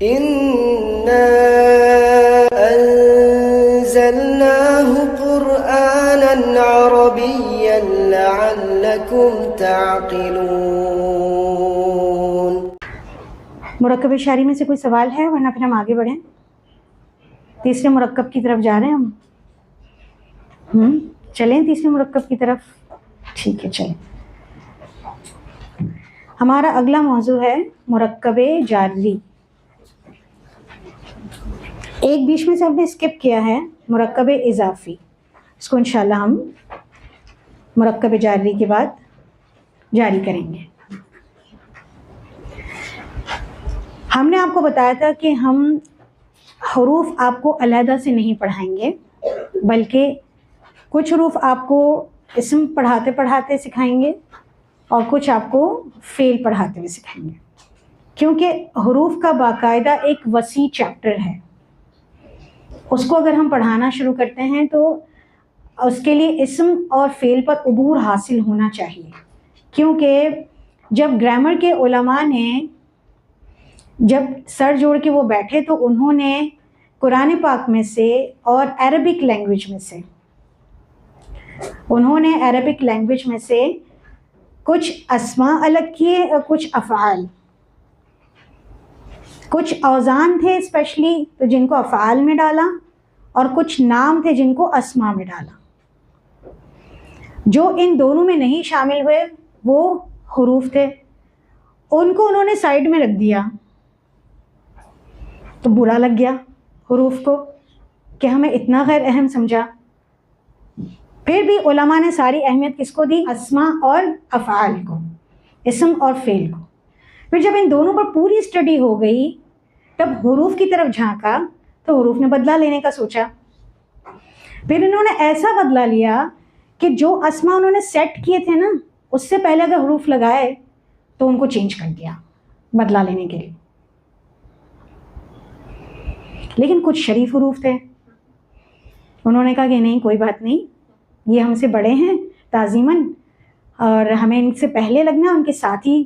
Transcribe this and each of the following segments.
إنا أنزلناه قرآنا عربيا لعلكم تعقلون. مرکب اشاری میں سے کوئی سوال ہے؟ ورنہ پھر ہم آگے بڑھیں. تیسرے مرکب کی طرف جا رہے ہیں ہم. چلیں تیسرے مرکب کی طرف. ٹھیک ہے چلیں. ہمارا اگلا موضوع ہے مرکب جاری. ایک بیچ میں سے ہم نے اسکپ کیا ہے مرکب اضافی. اس کو انشاءاللہ ہم مرکب جاری کے بعد جاری کریں گے. ہم نے آپ کو بتایا تھا کہ ہم حروف آپ کو علیحدہ سے نہیں پڑھائیں گے، بلکہ کچھ حروف آپ کو اسم پڑھاتے پڑھاتے سکھائیں گے اور کچھ آپ کو فعل پڑھاتے ہوئے سکھائیں گے، کیونکہ حروف کا باقاعدہ ایک وسیع چیپٹر ہے. اس کو اگر ہم پڑھانا شروع کرتے ہیں تو اس کے لیے اسم اور فعل پر عبور حاصل ہونا چاہیے، کیونکہ جب گرامر کے علماء نے جب سر جوڑ کے وہ بیٹھے تو انہوں نے قرآن پاک میں سے اور عربک لینگویج میں سے کچھ اسماء الگ کیے اور کچھ افعال. کچھ اوزان تھے اسپیشلی تو جن کو افعال میں ڈالا، اور کچھ نام تھے جن کو اسماء میں ڈالا. جو ان دونوں میں نہیں شامل ہوئے وہ حروف تھے، ان کو انہوں نے سائڈ میں رکھ دیا. تو برا لگ گیا حروف کو کہ ہمیں اتنا غیر اہم سمجھا. پھر بھی علماء نے ساری اہمیت کس کو دی؟ اسماء اور افعال کو، اسم اور فعل کو. پھر جب ان دونوں پر پوری اسٹڈی ہو گئی تب حروف کی طرف جھانکا تو حروف نے بدلہ لینے کا سوچا. پھر انہوں نے ایسا بدلہ لیا کہ جو اسماء انہوں نے سیٹ کیے تھے نا، اس سے پہلے اگر حروف لگائے تو ان کو چینج کر دیا بدلہ لینے کے لیے. لیکن کچھ شریف حروف تھے، انہوں نے کہا کہ نہیں کوئی بات نہیں، یہ ہم سے بڑے ہیں تعظیماً اور ہمیں ان سے پہلے لگنا ہے، ان کے ساتھ ہی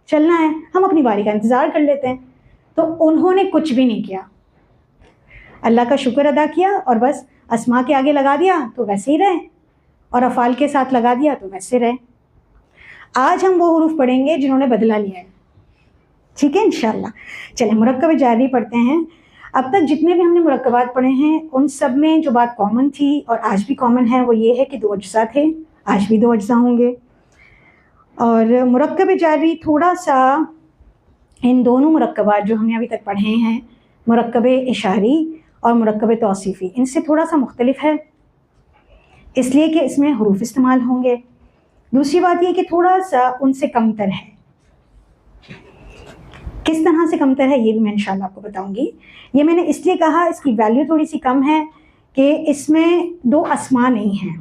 چلنا ہے، ہم اپنی باری کا انتظار کر لیتے ہیں. تو انہوں نے کچھ بھی نہیں کیا، اللہ کا شکر ادا کیا اور بس اسماء کے آگے لگا دیا تو ویسے ہی رہے، اور افعال کے ساتھ لگا دیا تو ویسے رہے. آج ہم وہ حروف پڑھیں گے جنہوں نے بدلہ لیا ہے. ٹھیک ہے انشاءاللہ. چلیں مرکب جاری پڑھتے ہیں. اب تک جتنے بھی ہم نے مرکبات پڑھے ہیں ان سب میں جو بات کامن تھی اور آج بھی کامن ہے وہ یہ ہے کہ 2 اجزاء تھے، آج بھی 2 اجزاء ہوں گے. اور مرکب جاری تھوڑا سا ان دونوں مرکبات جو ہم نے ابھی تک پڑھے ہیں، مرکب اشاری اور مرکب توصیفی، ان سے تھوڑا سا مختلف ہے، اس لیے کہ اس میں حروف استعمال ہوں گے. دوسری بات یہ کہ تھوڑا سا ان سے کم تر ہے. کس طرح سے کم تر ہے یہ بھی میں انشاءاللہ آپ کو بتاؤں گی. یہ میں نے اس لیے کہا اس کی ویلیو تھوڑی سی کم ہے کہ اس میں 2 اسماء نہیں ہیں،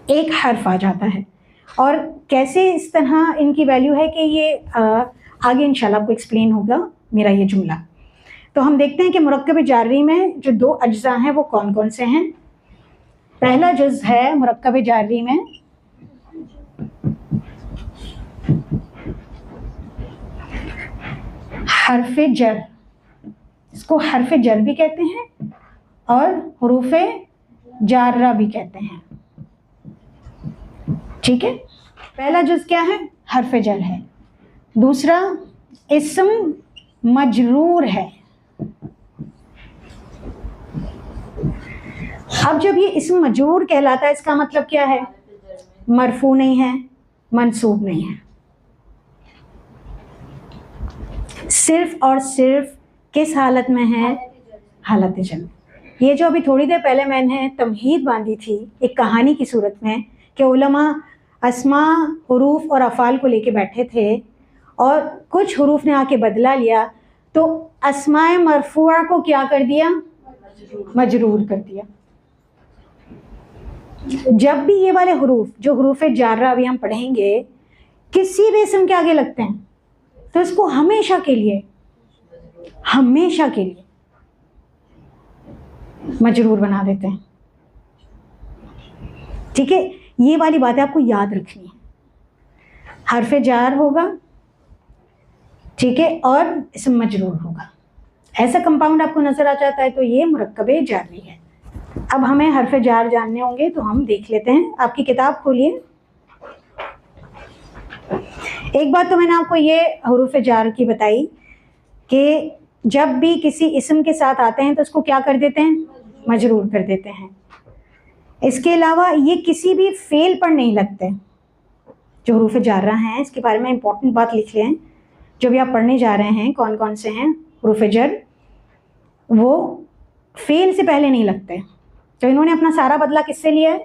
ایک حرف آ جاتا ہے. اور کیسے اس طرح ان کی ویلیو ہے کہ یہ آگے انشاءاللہ آپ کو ایکسپلین ہوگا میرا یہ جملہ. تو ہم دیکھتے ہیں کہ مرکب جاری میں جو 2 اجزاء ہیں وہ کون کون سے ہیں. پہلا جز ہے مرکب جاری میں حرف جر. اس کو حرف جر بھی کہتے ہیں اور حروف جارہ بھی کہتے ہیں. ٹھیک ہے. پہلا جز کیا ہے؟ حرف جر ہے. دوسرا اسم مجرور ہے. اب جب یہ اسم مجرور کہلاتا ہے اس کا مطلب کیا ہے؟ مرفوع نہیں ہے، منصوب نہیں ہے، صرف اور صرف کس حالت میں ہے؟ حالت جر. یہ جو ابھی تھوڑی دیر پہلے میں نے تمہید باندھی تھی ایک کہانی کی صورت میں کہ علماء اسماء، حروف اور افعال کو لے کے بیٹھے تھے اور کچھ حروف نے آ کے بدلہ لیا تو اسماء مرفوعہ کو کیا کر دیا؟ مجرور کر دیا. جب بھی یہ والے حروف جو حروف جارہ ابھی ہم پڑھیں گے کسی بھی اسم کے آگے لگتے ہیں تو اس کو ہمیشہ کے لیے مجرور بنا دیتے ہیں. ٹھیک ہے. یہ والی باتیں آپ کو یاد رکھنی ہے. حرف جار ہوگا ٹھیک ہے، اور اسم مجرور ہوگا. ایسا کمپاؤنڈ آپ کو نظر آ جاتا ہے تو یہ مرکب جاری ہے. اب ہمیں حرف جار جاننے ہوں گے تو ہم دیکھ لیتے ہیں. آپ کی کتاب کھولیے. ایک بات تو میں نے آپ کو یہ حروف جار کی بتائی کہ جب بھی کسی اسم کے ساتھ آتے ہیں تو اس کو کیا کر دیتے ہیں؟ مجرور کر دیتے ہیں. اس کے علاوہ یہ کسی بھی فعل پر نہیں لگتے. جو حروف جارہ ہیں اس کے بارے میں امپورٹنٹ بات لکھ لیں. جو بھی آپ پڑھنے جا رہے ہیں کون کون سے ہیں حروف جر، وہ فعل سے پہلے نہیں لگتے. تو انہوں نے اپنا سارا بدلہ کس سے لیا ہے؟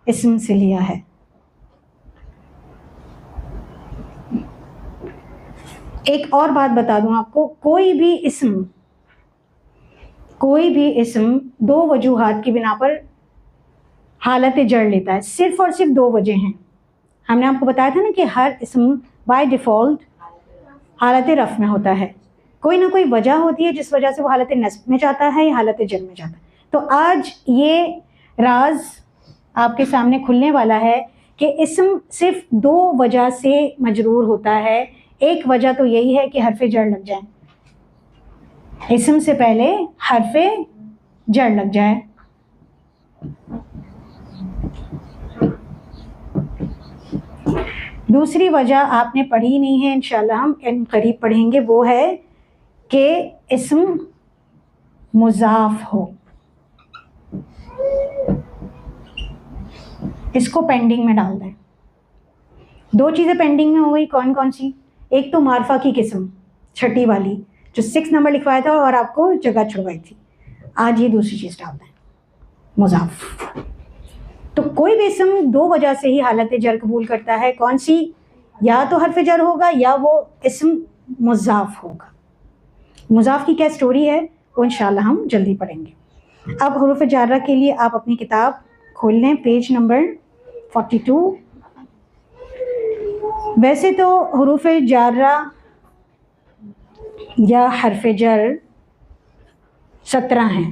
اسم سے لیا ہے. ایک اور بات بتا دوں آپ کو، کوئی بھی اسم دو وجوہات کی بنا پر حالت جر لیتا ہے. صرف اور صرف دو وجہ ہیں. ہم نے آپ کو بتایا تھا نا کہ ہر اسم بائی ڈیفالٹ حالت رفع میں ہوتا ہے. کوئی نہ کوئی وجہ ہوتی ہے جس وجہ سے وہ حالت نصب میں جاتا ہے یا حالت جر میں جاتا ہے. تو آج یہ راز آپ کے سامنے کھلنے والا ہے کہ اسم صرف دو وجہ سے مجرور ہوتا ہے. ایک وجہ تو یہی ہے کہ حرف جر لگ جائیں، اسم سے پہلے حرف جر لگ جائے. دوسری وجہ آپ نے پڑھی نہیں ہے، انشاءاللہ ہم قریب پڑھیں گے، وہ ہے کہ اسم مضاف ہو. اس کو پینڈنگ میں ڈال دیں. دو چیزیں پینڈنگ میں ہو گئی. کون کون سی؟ ایک تو معرفہ کی قسم چھٹی والی جو 6 نمبر لکھوایا تھا اور آپ کو جگہ چھڑوائی تھی. آج یہ دوسری چیز ڈال دیں، مضاف. تو کوئی بھی اسم دو وجہ سے ہی حالت جر قبول کرتا ہے. کون سی؟ یا تو حرف جر ہوگا یا وہ اسم مضاف ہوگا. مضاف کی کیا سٹوری ہے وہ انشاءاللہ ہم جلدی پڑھیں گے. اب حروف جارہ کے لیے آپ اپنی کتاب کھول لیں، پیج نمبر 42. ویسے تو حروف جارہ یا حرف جر 17 ہیں،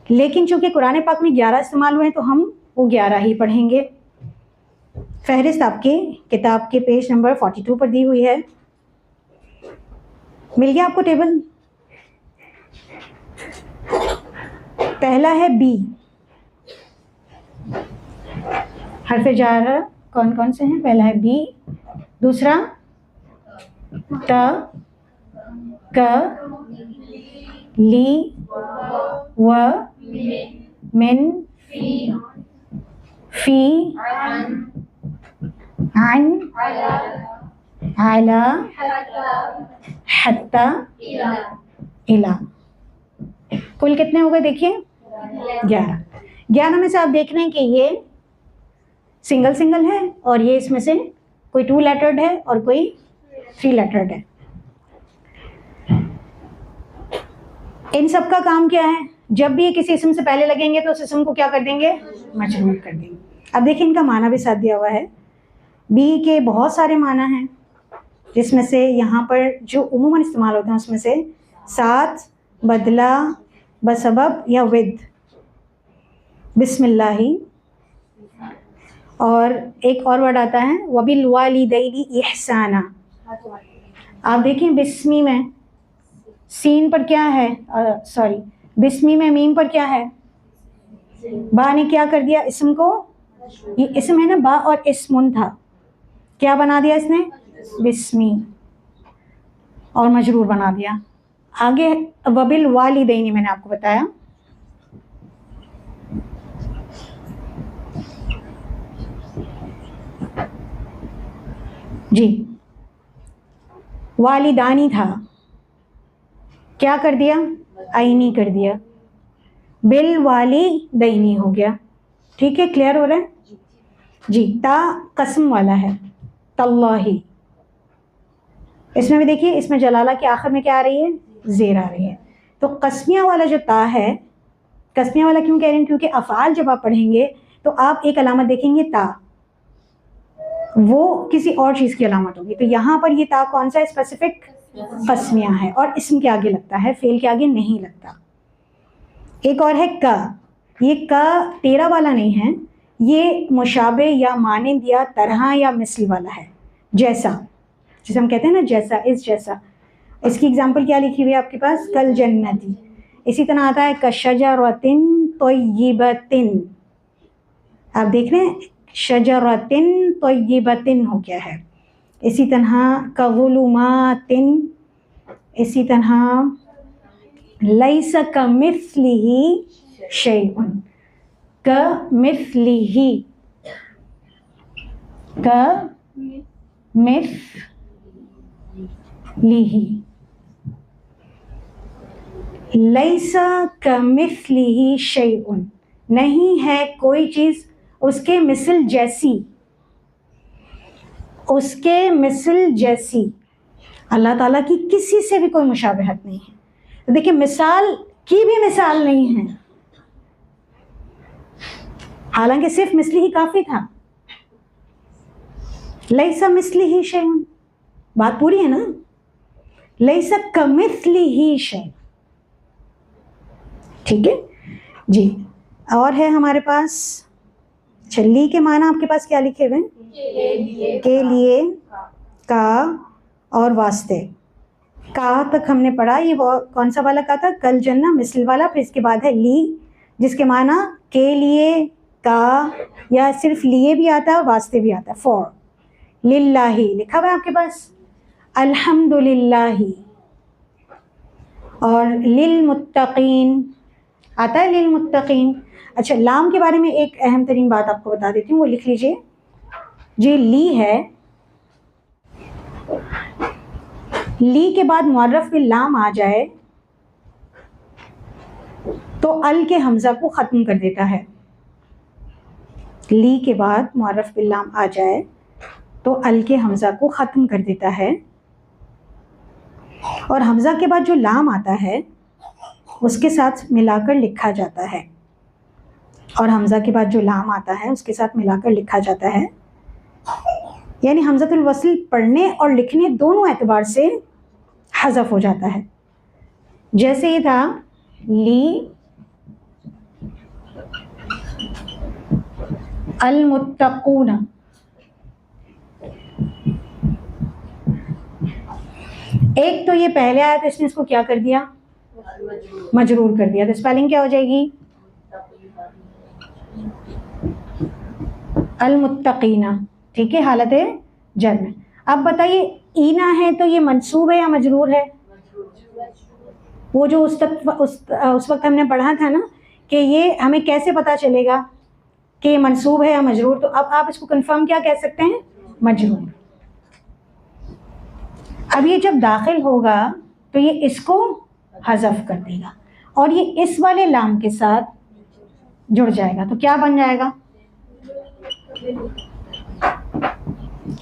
لیکن چونکہ قرآن پاک میں 11 استعمال ہوئے ہیں تو ہم وہ 11 ہی پڑھیں گے. فہرست آپ کے کتاب کے پیج نمبر 42 پر دی ہوئی ہے. مل گیا آپ کو ٹیبل؟ پہلا ہے بی. حرف جارہ کون کون سے ہیں؟ پہلا ہے بی، دوسرا تا، کا، لی، و، من، فی، عن، علی، حتی، الی. کل کتنے ہو گئے دیکھیے؟ 11. 11 میں سے آپ دیکھ رہے ہیں کہ یہ سنگل سنگل ہے اور یہ اس میں سے کوئی 2 لیٹرڈ ہے اور کوئی 3 لیٹرڈ ہے. ان سب کا کام کیا ہے؟ جب بھی یہ کسی اسم سے پہلے لگیں گے تو اس اسم کو کیا کر دیں گے؟ مجرور کر دیں گے. اب دیکھیں ان کا معنی بھی ساتھ دیا ہوا ہے. بی کے بہت سارے معنی ہیں جس میں سے یہاں پر جو عموماً استعمال ہوتے ہیں اس میں سے ساتھ، بدلہ، بسبب یا ود، بسم اللہ. اور ایک اور ورڈ آتا ہے وَبِالْوَالِدَيْنِ إِحْسَانًا. آپ دیکھیں بسمی میں سین پر کیا ہے، بسمی میں میم پر کیا ہے؟ با نے کیا کر دیا اسم کو؟ یہ اسم ہے نا، با اور اسمن تھا، کیا بنا دیا اس نے؟ بسمی، اور مجرور بنا دیا. آگے وَبِالْوَالِدَيْنِ میں نے آپ کو بتایا. جی والدانی تھا، کیا کر دیا؟ آئینی کر دیا. بالوالدینی ہو گیا. ٹھیک ہے، کلیئر ہو رہا ہے؟ جی. تا قسم والا ہے، تاللہ. اس میں بھی دیکھیے، اس میں جلالہ کے آخر میں کیا آ رہی ہے؟ زیر آ رہی ہے. تو قسمیہ والا جو تا ہے، قسمیہ والا کیوں کہہ رہے ہیں؟ کیونکہ افعال جب آپ پڑھیں گے تو آپ ایک علامت دیکھیں گے تا، وہ کسی اور چیز کی علامت ہوگی. تو یہاں پر یہ تا کون سا اسپیسیفک؟ قسمیہ ہے، اور اسم کے آگے لگتا ہے، فعل کے آگے نہیں لگتا. ایک اور ہے کا. یہ کا تیرہ والا نہیں ہے، یہ مشابہ یا مانند یا طرح یا مثل والا ہے. جیسا جسے ہم کہتے ہیں نا جیسا، اس جیسا. اس کی اگزامپل کیا لکھی ہوئی ہے آپ کے پاس؟ کل جنتی. اسی طرح آتا ہے کشجرۃ طیبۃ. آپ دیکھ رہے ہیں شجرۃ طیبۃ ہو گیا ہے. اسی طرح کظلمات. اسی طرح لیس کمثلہ شیء. کمثلہ، لیس کمثلہ شیء، نہیں ہے کوئی چیز اس کے مثل جیسی. اس کے مثل جیسی. اللہ تعالیٰ کی کسی سے بھی کوئی مشابہت نہیں ہے. تو دیکھیں مثال کی بھی مثال نہیں ہے، حالانکہ صرف مثلی ہی کافی تھا. لیس مثلہ شیء، بات پوری ہے نا. لیس کمثلہ شیء. ٹھیک ہے جی. اور ہے ہمارے پاس لی کے معنی آپ کے پاس کیا لکھے ہوئے ہیں؟ کے لیے، کا اور واسطے. کا تک ہم نے پڑھا. یہ کون سا والا کا تھا؟ کل جنہ مثل والا. پھر اس کے بعد ہے لی، جس کے معنی کے لیے، کا، یا صرف لیے بھی آتا ہے، واسطے بھی آتا ہے. فور. للہ لکھا ہوا ہے آپ کے پاس. الحمد للہ. اور للمتقین آتا ہے، للمتقین. اچھا لام کے بارے میں ایک اہم ترین بات آپ کو بتا دیتی ہوں، وہ لکھ لیجئے. جی لی ہے، لی کے بعد معرف باللام آ جائے تو ال کے حمزہ کو ختم کر دیتا ہے. لی کے بعد معرف باللام آ جائے تو ال کے حمزہ کو ختم کر دیتا ہے. اور حمزہ کے بعد جو لام آتا ہے اس کے ساتھ ملا کر لکھا جاتا ہے. اور حمزہ کے بعد جو لام آتا ہے اس کے ساتھ ملا کر لکھا جاتا ہے. یعنی حمزۃ الوصل پڑھنے اور لکھنے دونوں اعتبار سے حذف ہو جاتا ہے. جیسے یہ تھا لی المتقون. ایک تو یہ پہلے آیا تو اس نے اس کو کیا کر دیا؟ مجرور کر دیا. تو اسپیلنگ کیا ہو جائے گی؟ المتقین. ٹھیک ہے، حالت جر میں. اب بتائیے اینا ہے تو یہ منصوب ہے یا مجرور ہے؟ وہ جو اس وقت ہم نے پڑھا تھا نا کہ یہ ہمیں کیسے پتا چلے گا کہ یہ منصوب ہے یا مجرور. تو اب آپ اس کو کنفرم کیا کہہ سکتے ہیں؟ مجرور. اب یہ جب داخل ہوگا تو یہ اس کو حذف کر دے گا اور یہ اس والے لام کے ساتھ جڑ جائے گا. تو کیا بن جائے گا؟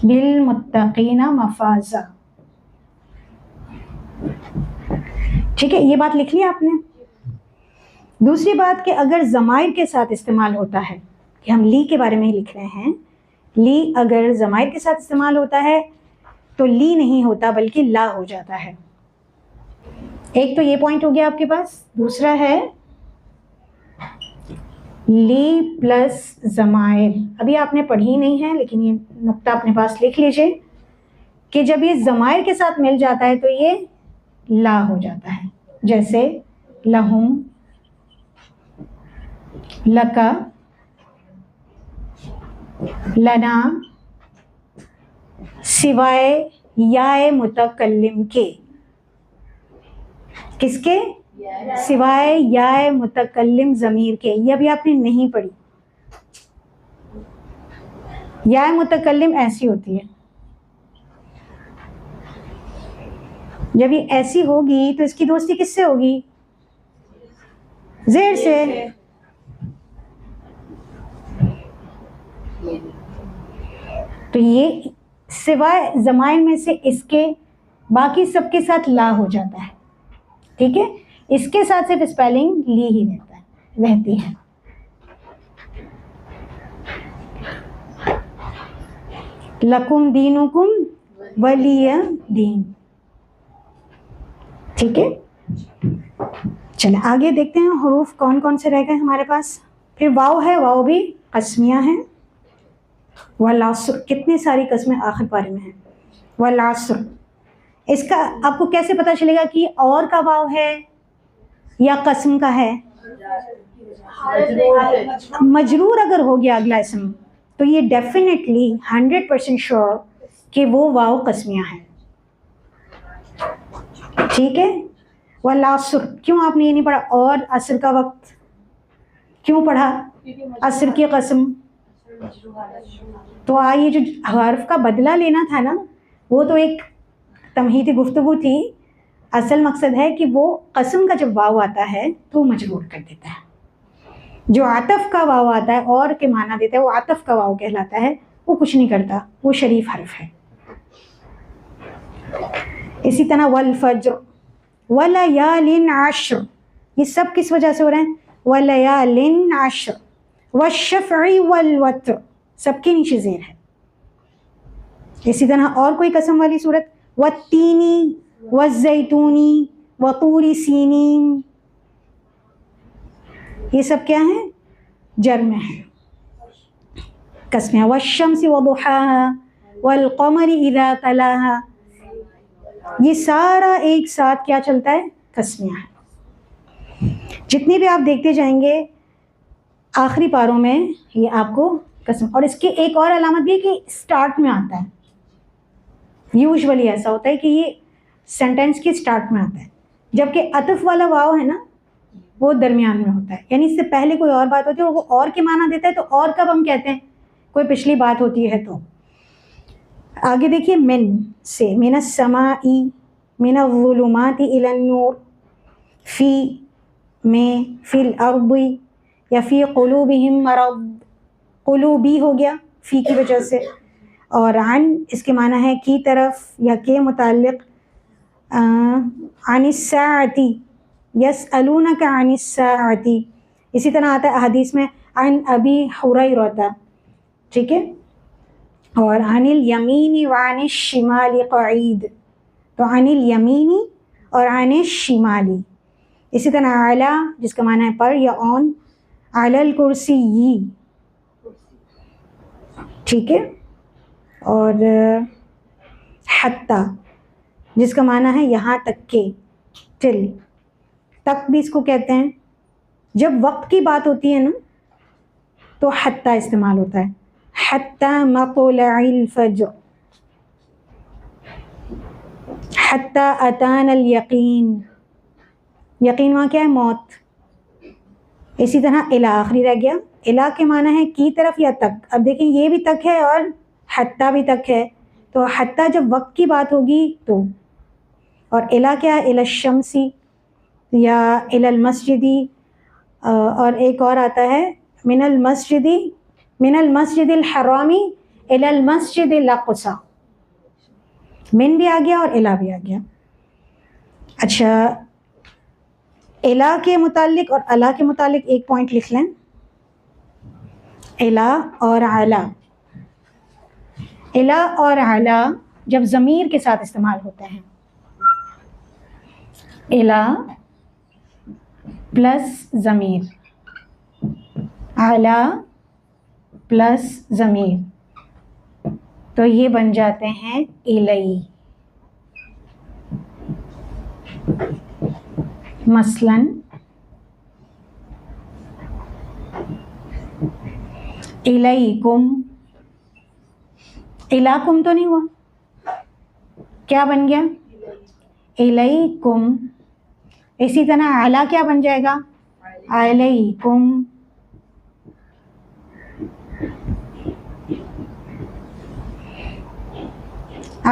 للمتقین مفازا. ٹھیک ہے، یہ بات لکھ لی آپ نے. دوسری بات کہ اگر ضمائر کے ساتھ استعمال ہوتا ہے، کہ ہم لی کے بارے میں ہی لکھ رہے ہیں، لی اگر ضمائر کے ساتھ استعمال ہوتا ہے تو لی نہیں ہوتا بلکہ لا ہو جاتا ہے. ایک تو یہ پوائنٹ ہو گیا آپ کے پاس. دوسرا ہے لی پلس ضمائر. ابھی آپ نے پڑھی نہیں ہے لیکن یہ نقطہ اپنے پاس لکھ لیجئے کہ جب یہ ضمائر کے ساتھ مل جاتا ہے تو یہ لا ہو جاتا ہے. جیسے لہم، لکا، لنا، سوائے یا متکلم کے. کس کے؟ سوائے یا متکلم ضمیر کے. یہ ابھی آپ نے نہیں پڑھی. یا متکلم ایسی ہوتی ہے، جب یہ ایسی ہوگی تو اس کی دوستی کس سے ہوگی؟ زیر سے. تو یہ سوائے ضمائر میں سے اس کے باقی سب کے ساتھ لا ہو جاتا ہے. ٹھیک ہے، اس کے ساتھ صرف اسپیلنگ لی ہی رہتی ہے. لکم دینکم ولی دین. ٹھیک ہے، چلیں آگے دیکھتے ہیں حروف کون کون سے رہ گئے ہمارے پاس. پھر واو ہے، واو بھی قسمیہ ہیں. والعصر، کتنی ساری قسمیں آخر پارے میں ہیں. والعصر. اس کا آپ کو کیسے پتہ چلے گا کہ اور کا واو ہے یا قسم کا ہے؟ مجرور اگر ہو گیا اگلا اسم تو یہ ڈیفینیٹلی 100% شور کہ وہ واو قسمیہ ہے. ٹھیک ہے. والعصر کیوں آپ نے یہ نہیں پڑھا؟ اور عصر کا وقت کیوں پڑھا؟ عصر کی قسم. تو یہ جو حرف کا بدلہ لینا تھا نا وہ تو ایک تمہیدی گفتگو تھی. اصل مقصد ہے کہ وہ قسم کا جب واو آتا ہے تو مجرور کر دیتا ہے. جو عطف کا واو آتا ہے اور کے معنی دیتا ہے وہ عطف کا واو کہلاتا ہے. وہ کچھ نہیں کرتا, وہ شریف حرف ہے. اسی طرح والفجر ولیال عشر, یہ سب کس وجہ سے ہو رہے ہیں؟ ولیال عشر. والشفع والوتر سب کے نیچے زیر ہے. اسی طرح اور کوئی قسم والی صورت والتینی والزیتونی وطور سینین, یہ سب کیا ہیں؟ جر میں ہیں قسمیہ. والشمس وضحاها والقمر اذا تلاها, یہ سارا ایک ساتھ کیا چلتا ہے؟ قسمیہ ہے. جتنے بھی آپ دیکھتے جائیں گے آخری پاروں میں یہ آپ کو قسم. اور اس کی ایک اور علامت بھی ہے کہ سٹارٹ میں آتا ہے. یوزولی ایسا ہوتا ہے کہ یہ سینٹینس کی سٹارٹ میں آتا ہے, جبکہ عطف والا واو ہے نا وہ درمیان میں ہوتا ہے. یعنی اس سے پہلے کوئی اور بات ہوتی ہے اور وہ اور کے معنی دیتا ہے. تو اور کب ہم کہتے ہیں؟ کوئی پچھلی بات ہوتی ہے تو. آگے دیکھیے من سے, من السماء, من الظلمات الى النور, فی میں, فی الارض یا فی قلوبہم مرض, قلوبی ہو گیا فی کی وجہ سے. اور عن اس کے معنی ہے کی طرف یا کے متعلق. عن الساعۃ یسألونک عن الساعۃ, اسی طرح آتا ہے حدیث میں عن ابی ہریرہ. ٹھیک ہے. اور عن الیمین وعن الشمال قعید, تو عن الیمین اور عن الشمال. اسی طرح علی جس کا معنی ہے پر یا اون, علی الکرسی. ٹھیک ہے. اور حتی جس کا معنی ہے یہاں تک کے, ٹل تک بھی اس کو کہتے ہیں. جب وقت کی بات ہوتی ہے نا تو حتی استعمال ہوتا ہے. حتی مطلع الفجر, حتی اتانا الیقین, یقین وہاں کیا ہے؟ موت. اسی طرح الی آخری رہ گیا. الی کے معنی ہے کی طرف یا تک. اب دیکھیں یہ بھی تک ہے اور حتی بھی تک ہے, تو حتی جب وقت کی بات ہوگی تو. اور الی کیا ہے؟ الی الشمس یا الی المسجد. اور ایک اور آتا ہے من المسجد الحرامی الی المسجد الاقصی. من بھی آ گیا اور الی بھی آ گیا. اچھا, الی کے متعلق اور الا کے متعلق ایک پوائنٹ لکھ لیں. الی اور اعلی, الی اور اعلی جب ضمیر کے ساتھ استعمال ہوتے ہیں, الی پلس ضمیر, اعلی پلس ضمیر, تو یہ بن جاتے ہیں الی. مثلاً الیکم, الاکم تو نہیں ہوا, کیا بن گیا؟ الیکم. اسی طرح اعلیٰ کیا بن جائے گا؟ علیکم.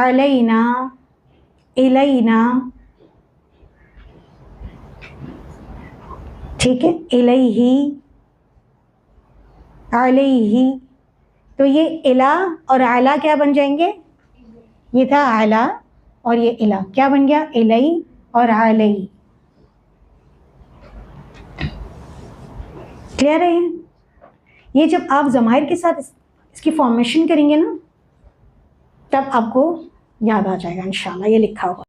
علینا, الینا. ٹھیک ہے. الیہ, علیہ. تو یہ الا اور اعلیٰ کیا بن جائیں گے؟ یہ تھا اعلیٰ اور یہ الا کیا بن گیا؟ الی اور علی. کلیئر ہے؟ یہ جب آپ ضمائر کے ساتھ اس کی فارمیشن کریں گے نا تب آپ کو یاد آ جائے گا انشاءاللہ. یہ لکھا ہوگا.